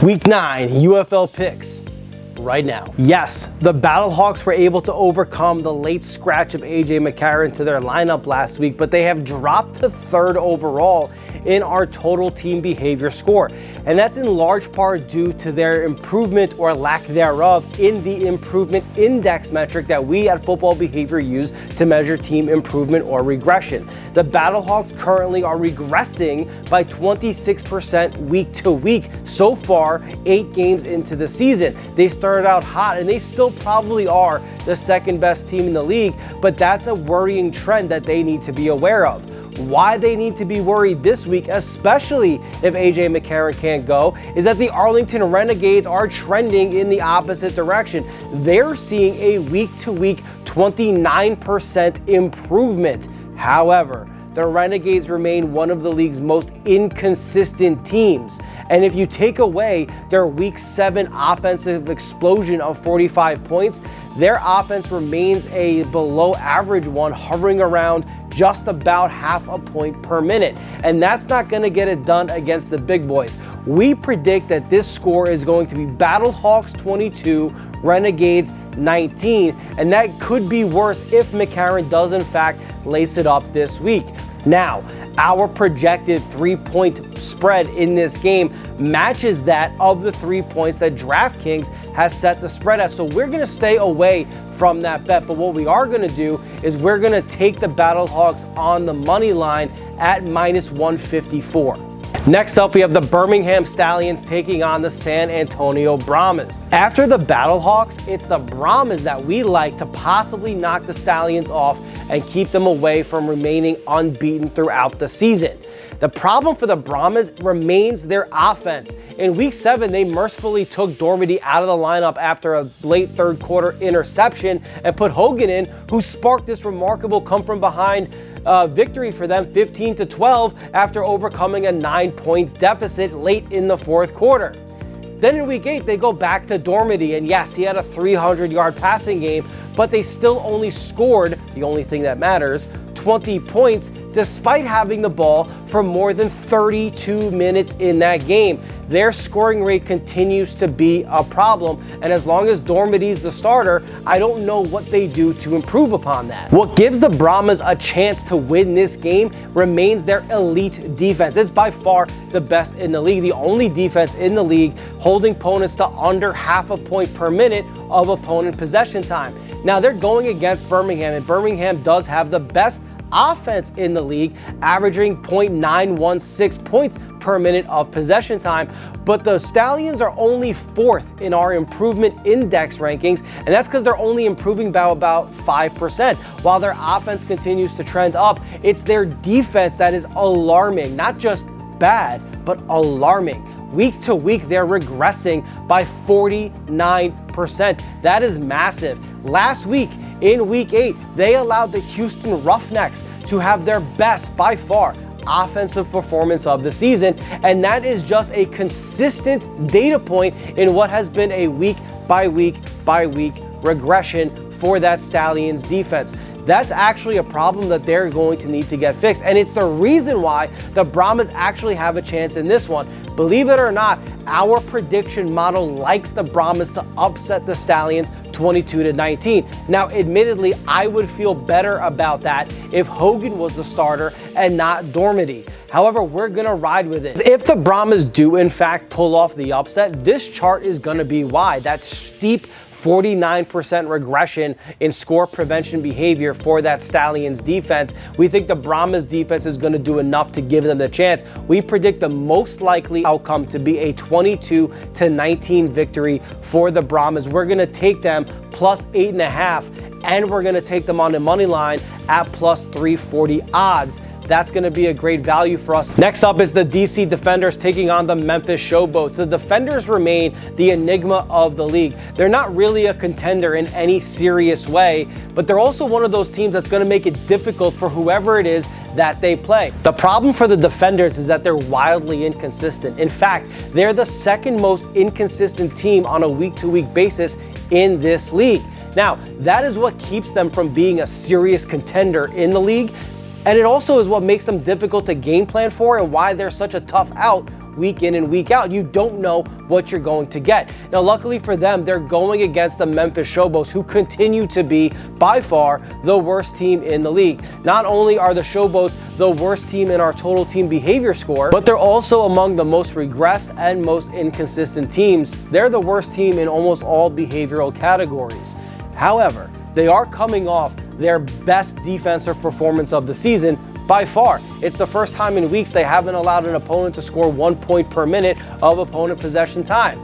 Week 9 UFL picks right now. Yes, the Battlehawks were able to overcome the late scratch of AJ McCarron to their lineup last week, but they have dropped to 3rd overall in our total team behavior score. And that's in large part due to their improvement or lack thereof in the improvement index metric that we at Football Behavior use to measure team improvement or regression. The Battlehawks currently are regressing by 26% week to week so far, 8 games into the season. They started out hot, and they still probably are the second best team in the league, but that's a worrying trend that they need to be aware of. Why they need to be worried this week, especially if AJ McCarron can't go, is that the Arlington Renegades are trending in the opposite direction. They're seeing a week-to-week 29% improvement. However, the Renegades remain one of the league's most inconsistent teams. And if you take away their Week 7 offensive explosion of 45 points, their offense remains a below average one, hovering around just about half a point per minute. And that's not going to get it done against the big boys. We predict that this score is going to be Battlehawks 22, Renegades 19, and that could be worse if McCarron does in fact lace it up this week. Now, our projected 3-point spread in this game matches that of the 3 points that DraftKings has set the spread at. So we're going to stay away from that bet. But what we are going to do is we're going to take the Battlehawks on the money line at -154. Next up, we have the Birmingham Stallions taking on the San Antonio Brahmas. After the Battlehawks, it's the Brahmas that we like to possibly knock the Stallions off and keep them away from remaining unbeaten throughout the season. The problem for the Brahmas remains their offense. In Week 7, they mercifully took Dormady out of the lineup after a late 3rd quarter interception and put Hogan in, who sparked this remarkable come-from-behind victory for them, 15-12, after overcoming a 9-point deficit late in the 4th quarter. Then in Week 8, they go back to Dormady, and yes, he had a 300-yard passing game, but they still only scored, the only thing that matters, 20 points despite having the ball for more than 32 minutes in that game. Their scoring rate continues to be a problem, and as long as Dormady's the starter, I don't know what they do to improve upon that. What gives the Brahmas a chance to win this game remains their elite defense. It's by far the best in the league, the only defense in the league holding opponents to under half a point per minute of opponent possession time. Now, they're going against Birmingham, and Birmingham does have the best offense in the league, averaging .916 points per minute of possession time, but the Stallions are only 4th in our improvement index rankings, and that's because they're only improving by about 5%. While their offense continues to trend up, it's their defense that is alarming, not just bad, but alarming. Week to week, they're regressing by 49%. That is massive. Last week, in Week 8, they allowed the Houston Roughnecks to have their best, by far, offensive performance of the season, and that is just a consistent data point in what has been a week by week regression for that Stallions defense. That's actually a problem that they're going to need to get fixed, and it's the reason why the Brahmas actually have a chance in this one. Believe it or not, our prediction model likes the Brahmas to upset the Stallions 22-19. Now, admittedly, I would feel better about that if Hogan was the starter and not Dormady. However, we're going to ride with it. If the Brahmas do, in fact, pull off the upset, this chart is going to be wide. That steep 49% regression in score prevention behavior for that Stallions defense. We think the Brahmas defense is going to do enough to give them the chance. We predict the most likely outcome to be a 22-19 victory for the Brahmas. We're going to take them plus 8.5, and we're going to take them on the money line at plus 340 odds. That's going to be a great value for us. Next up is the DC Defenders taking on the Memphis Showboats. The Defenders remain the enigma of the league. They're not really a contender in any serious way, but they're also one of those teams that's going to make it difficult for whoever it is that they play. The problem for the Defenders is that they're wildly inconsistent. In fact, they're the 2nd most inconsistent team on a week-to-week basis in this league. Now, that is what keeps them from being a serious contender in the league, and it also is what makes them difficult to game plan for and why they're such a tough out week in and week out. You don't know what you're going to get. Now, luckily for them, they're going against the Memphis Showboats, who continue to be by far the worst team in the league. Not only are the Showboats the worst team in our total team behavior score, but they're also among the most regressed and most inconsistent teams. They're the worst team in almost all behavioral categories. However, they are coming off their best defensive performance of the season by far. It's the first time in weeks they haven't allowed an opponent to score 1 point per minute of opponent possession time.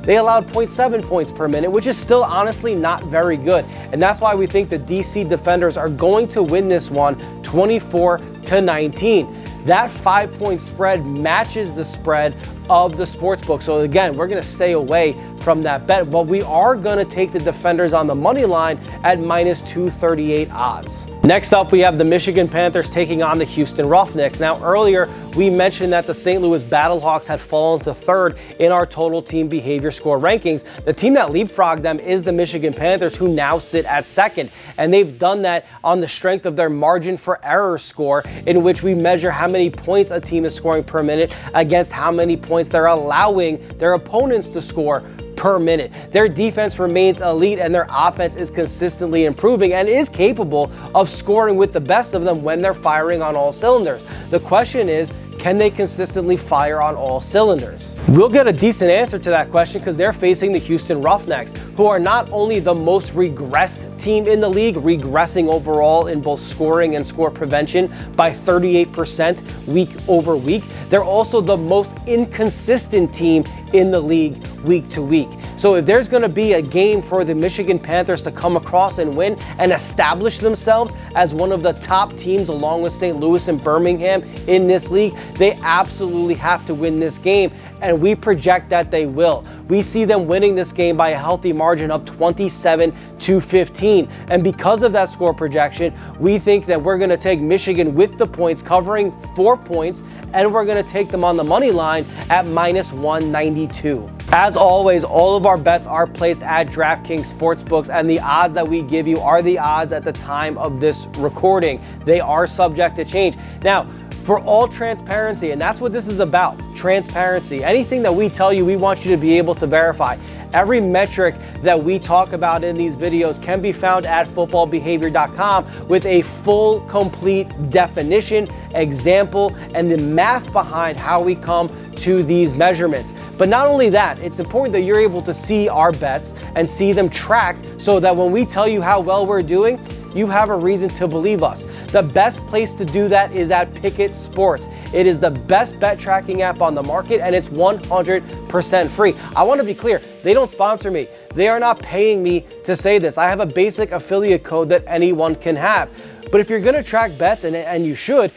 They allowed 0.7 points per minute, which is still honestly not very good. And that's why we think the DC Defenders are going to win this one 24-19. That 5-point spread matches the spread of the sportsbook. So again, we're going to stay away from that bet, but we are going to take the Defenders on the money line at minus 238 odds. Next up, we have the Michigan Panthers taking on the Houston Roughnecks. Now, earlier we mentioned that the St. Louis Battlehawks had fallen to third in our total team behavior score rankings. The team that leapfrogged them is the Michigan Panthers, who now sit at second, and they've done that on the strength of their margin for error score, in which we measure how many points a team is scoring per minute against how many points they're allowing their opponents to score per minute. Their defense remains elite, and their offense is consistently improving and is capable of scoring with the best of them when they're firing on all cylinders. The question is, can they consistently fire on all cylinders? We'll get a decent answer to that question because they're facing the Houston Roughnecks, who are not only the most regressed team in the league, regressing overall in both scoring and score prevention by 38% week over week, they're also the most inconsistent team in the league week to week. So if there's going to be a game for the Michigan Panthers to come across and win and establish themselves as one of the top teams along with St. Louis and Birmingham in this league, they absolutely have to win this game, and we project that they will. We see them winning this game by a healthy margin of 27-15. And because of that score projection, we think that we're going to take Michigan with the points, covering 4 points, and we're going to take them on the money line at minus 192. As always, all of our bets are placed at DraftKings Sportsbooks, and the odds that we give you are the odds at the time of this recording. They are subject to change. Now, for all transparency, and that's what this is about, transparency. Anything that we tell you, we want you to be able to verify. Every metric that we talk about in these videos can be found at footballbehavior.com with a full, complete definition, example, and the math behind how we come to these measurements. But not only that, it's important that you're able to see our bets and see them tracked so that when we tell you how well we're doing, you have a reason to believe us. The best place to do that is at Pikkit Sports. It is the best bet tracking app on the market, and it's 100% free. I want to be clear, they don't sponsor me. They are not paying me to say this. I have a basic affiliate code that anyone can have. But if you're going to track bets, and you should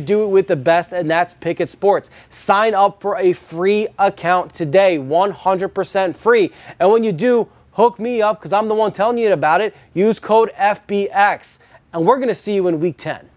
do it with the best, and that's Pikkit Sports. Sign up for a free account today, 100% free. And when you do, hook me up because I'm the one telling you about it. Use code FBX, and we're going to see you in week 10.